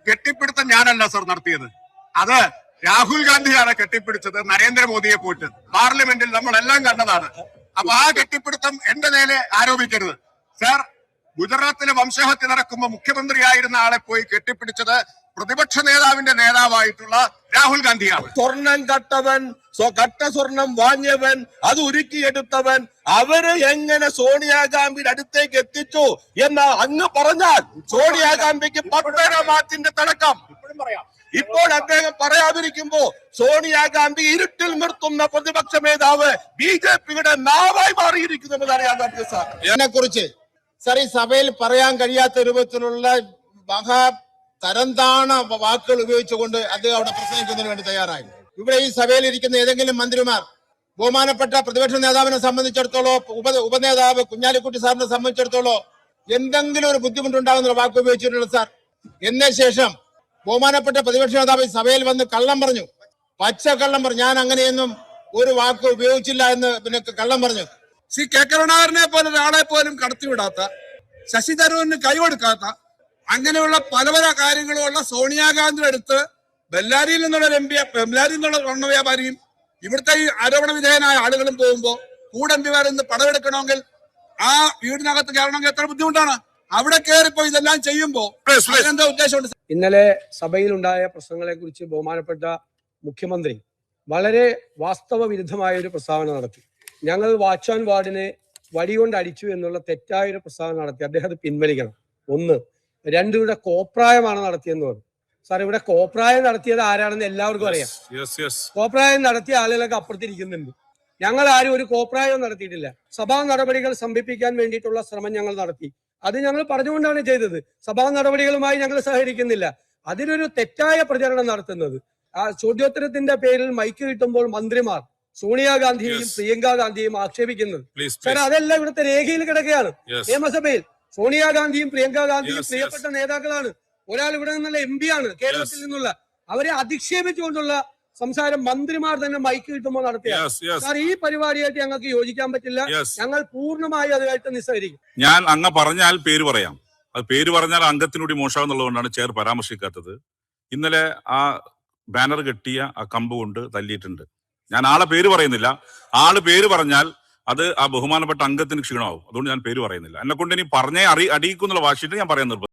കെട്ടിപ്പിടുത്തം ഞാനല്ല സർ നടത്തിയത്. അത് രാഹുൽ ഗാന്ധിയാണ് കെട്ടിപ്പിടിച്ചത് നരേന്ദ്രമോദിയെ പോയിട്ട്. പാർലമെന്റിൽ നമ്മളെല്ലാം കണ്ടതാണ്. അപ്പൊ ആ കെട്ടിപ്പിടുത്തം എന്റെ നേരെ ആരോപിക്കരുത് സർ. ഗുജറാത്തിലെ വംശഹത്യ നടക്കുമ്പോ മുഖ്യമന്ത്രിയായിരുന്ന ആളെ പോയി കെട്ടിപ്പിടിച്ചത് പ്രതിപക്ഷ നേതാവിന്റെ നേതാവായിട്ടുള്ള രാഹുൽ ഗാന്ധിയാണ്. സ്വർണം കട്ടവൻ, കട്ട സ്വർണം വാങ്ങിയവൻ, അത് ഉരുക്കിയെടുത്തവൻ, അവര് എങ്ങനെ സോണിയാഗാന്ധിയുടെ അടുത്തേക്ക് എത്തിച്ചു എന്ന് അങ്ങ് പറഞ്ഞാൽ സോണിയാഗാന്ധിക്ക് 10 മാസത്തിന്റെ തുടക്കം. ഇപ്പോൾ അദ്ദേഹം പറയാതിരിക്കുമ്പോ സോണിയാഗാന്ധി ഇരുട്ടിൽ നിർത്തുന്ന പ്രതിപക്ഷ നേതാവ് ബിജെപിയുടെ നാവായി മാറിയിരിക്കുന്നു അറിയാൻ പറ്റും സാർ. ഇതിനെക്കുറിച്ച് സാർ ഈ സഭയിൽ പറയാൻ കഴിയാത്ത രൂപത്തിലുള്ള മഹാ തരംതാണ വാക്കുകൾ ഉപയോഗിച്ചുകൊണ്ട് അദ്ദേഹം അവിടെ പ്രസംഗിക്കുന്നതിന് വേണ്ടി തയ്യാറായി. ഇവിടെ ഈ സഭയിൽ ഇരിക്കുന്ന ഏതെങ്കിലും മന്ത്രിമാർ ബഹുമാനപ്പെട്ട പ്രതിപക്ഷ നേതാവിനെ സംബന്ധിച്ചിടത്തോളം ഉപനേതാവ് കുഞ്ഞാലിക്കുട്ടി സാറിനെ സംബന്ധിച്ചിടത്തോളം എന്തെങ്കിലും ഒരു ബുദ്ധിമുട്ടുണ്ടാകുന്ന വാക്ക് ഉപയോഗിച്ചിട്ടുള്ളത് സാർ. എന്ന ശേഷം ബഹുമാനപ്പെട്ട പ്രതിപക്ഷ നേതാവ് സഭയിൽ വന്ന് കള്ളം പറഞ്ഞു, പച്ചക്കള്ളം പറഞ്ഞു. ഞാൻ അങ്ങനെയൊന്നും ഒരു വാക്ക് ഉപയോഗിച്ചില്ല എന്ന് പിന്നെ കള്ളം പറഞ്ഞു. ശ്രീ കെ കരുണാകരനെ പോലെ ഒരാളെ പോലും കടത്തിവിടാത്ത, ശശി തരൂരിന് കൈകൊടുക്കാത്ത, അങ്ങനെയുള്ള പല പല കാര്യങ്ങളുമുള്ള സോണിയാഗാന്ധിയുടെ അടുത്ത് ബെല്ലാരിയിൽ നിന്നുള്ള എം പി, ബെല്ലാരിയിൽ നിന്നുള്ള സ്വർണ്ണ വ്യാപാരിയും ഇവിടുത്തെ ഈ ആരോപണ വിധേയനായ ആളുകളും പോകുമ്പോൾ കൂടെ എം പിമാരെന്ന് പടമെടുക്കണമെങ്കിൽ ആ വീടിനകത്ത് കയറണമെങ്കിൽ എത്ര ബുദ്ധിമുട്ടാണ്. അവിടെ കയറിപ്പോ ഇതെല്ലാം ചെയ്യുമ്പോ എന്താ ഉദ്ദേശമുണ്ട്? ഇന്നലെ സഭയിലുണ്ടായ പ്രശ്നങ്ങളെ കുറിച്ച് ബഹുമാനപ്പെട്ട മുഖ്യമന്ത്രി വളരെ വാസ്തവ വിരുദ്ധമായ ഒരു പ്രസ്താവന നടത്തി. ഞങ്ങൾ വാച്ച് ആൻഡ് വാർഡിനെ വടികൊണ്ട് അടിച്ചു എന്നുള്ള തെറ്റായൊരു പ്രസ്താവന നടത്തി. അദ്ദേഹം അത് പിൻവലിക്കണം. 1. 2, ഇവിടെ കോപ്രായമാണ് നടത്തിയെന്ന് പറഞ്ഞു. സാർ, ഇവിടെ കോപ്രായം നടത്തിയത് ആരാണെന്ന് എല്ലാവർക്കും അറിയാം. കോപ്രായം നടത്തിയ ആളുകളൊക്കെ അപ്പുറത്തിരിക്കുന്നുണ്ട്. ഞങ്ങൾ ആരും ഒരു കോപ്രായവും നടത്തിയിട്ടില്ല. സഭാ നടപടികൾ സംഭിപ്പിക്കാൻ വേണ്ടിയിട്ടുള്ള ശ്രമം ഞങ്ങൾ നടത്തി. അത് ഞങ്ങൾ പറഞ്ഞുകൊണ്ടാണ് ചെയ്തത്. സഭാ നടപടികളുമായി ഞങ്ങൾ സഹകരിക്കുന്നില്ല. അതിനൊരു തെറ്റായ പ്രചരണം നടത്തുന്നത്, ആ ചോദ്യോത്തരത്തിന്റെ പേരിൽ മൈക്ക് കിട്ടുമ്പോൾ മന്ത്രിമാർ സോണിയാഗാന്ധിയെയും പ്രിയങ്ക ഗാന്ധിയെയും ആക്ഷേപിക്കുന്നത്, സാർ അതെല്ലാം ഇവിടുത്തെ രേഖയിൽ കിടക്കുകയാണ്. നിയമസഭയിൽ സോണിയാഗാന്ധിയും പ്രിയങ്ക ഗാന്ധിയും പ്രിയപ്പെട്ട നേതാക്കളാണ്. ഒരാൾ ഇവിടെ നിന്നുള്ള എം പി ആണ്, കേരളത്തിൽ നിന്നുള്ള. അവരെ അധിക്ഷേപിച്ചുകൊണ്ടുള്ള സംസാരം മന്ത്രിമാർ തന്നെ മൈക്ക് കിട്ടുമ്പോൾ നടത്തിയാണ്. സാർ, ഈ പരിപാടിയായിട്ട് ഞങ്ങൾക്ക് യോജിക്കാൻ പറ്റില്ല. ഞങ്ങൾ പൂർണ്ണമായി അതുമായിട്ട് നിസ്സഹരിക്കും. ഞാൻ അങ്ങ് പറഞ്ഞാൽ പേര് പറയാം. അത് പേര് പറഞ്ഞാൽ അംഗത്തിനൂടി മോശമാകുന്നുള്ളതുകൊണ്ടാണ് ചെയർ പരാമർശിക്കാത്തത്. ഇന്നലെ ആ ബാനർ കെട്ടിയ ആ കമ്പ് കൊണ്ട് തല്ലിയിട്ടുണ്ട്. ഞാൻ ആളെ പേര് പറയുന്നില്ല. ആള് പേര് പറഞ്ഞാൽ അത് ആ ബഹുമാനപ്പെട്ട അംഗത്തിന് ക്ഷീണമാവും. അതുകൊണ്ട് ഞാൻ പേര് പറയുന്നില്ല. എന്നെ കൊണ്ട് ഇനി പറഞ്ഞേ അടിയിക്കുന്നുള്ള വാശിയിട്ട് ഞാൻ പറയാൻ നിർബന്ധം.